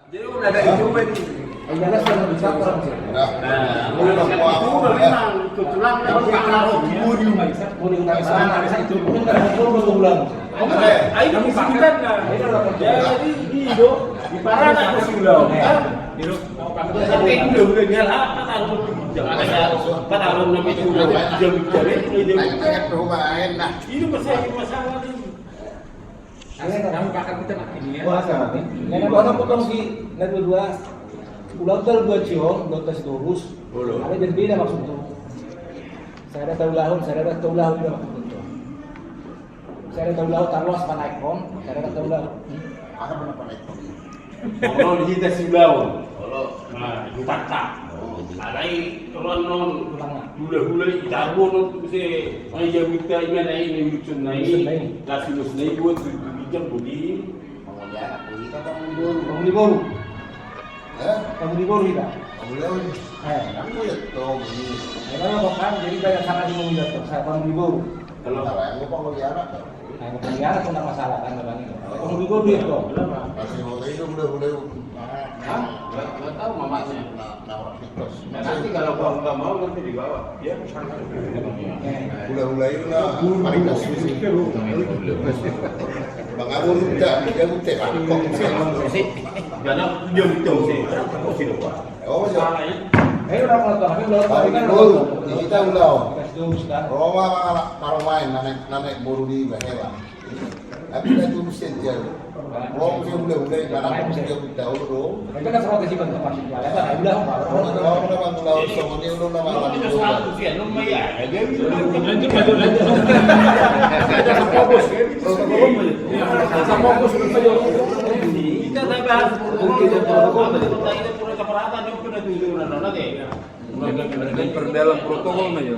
Jadi udah ada itu ini. Jelas sudah bisa orang sih. Nah, Mulai itu udah memang kebetulan memang kalau Mau diundang sana itu mungkin karena itu bulan. ayo kami sebutan kan. Jadi itu di parah tak kesulau. Tapi itu udah nyala taruh jangan taruh nama itu udah jam bicara itu naik perumahan. Nah, itu masalah ini. Kamu pakai kita ini ya. Wah, sangat. Nenek orang potong si net dua. Ulang tahun buat Ciong, ulang tes lurus. Ada jadi beda maksudnya. Saya ada tahu lahun juga maksudnya. Saya ada tahu lahun taruh sama ikon, saya ada tahu lahun. apa berapa naik? Kalau di kita sulau, kalau nah itu tak. Ada orang non hula itabon kasi ay jamita iman ay nimutsun na lasinus na buat bijak budi. Pengulian aku kita Kamu di baru, kamu di baru tidak? pengulian. Aku ya tahu ini. Karena bahkan jadi banyak sangat di mobil datang. Saya kamu di baru. Kalau Kalau yang gua pengulian apa? Nah, pengen pun tidak masalah kan bang itu. Kamu di baru itu. Masih mau itu udah. Hah? Nggak tahu mamanya. Nah, tikus. Nanti kalau gua nggak mau nanti dibawa. Ya. Hula itu lah, paling kasih. Bang Abu udah, dia udah kok sih. Karena dia betul sih. Kok sih lupa. Oh, Salah ya. Udah kalau tapi belum Tapi kan dulu, kita udah. Kasih dulu sudah. Roma kalau main nanek baru di Bahela. Tapi kita itu mesti dia. Roma sih udah karena dia udah dulu. Itu kan semua kesibukan tempat itu. Ada kan udah Kalau udah bantu laut sama dia udah nama Kalau kita lagi. 100 ya, lumayan. Dia Lanjut. Ada fokus. Ada fokus kita tak bahas. Kita pura keperhatian itu sudah tujuan nanti. Perdalam protokol aja.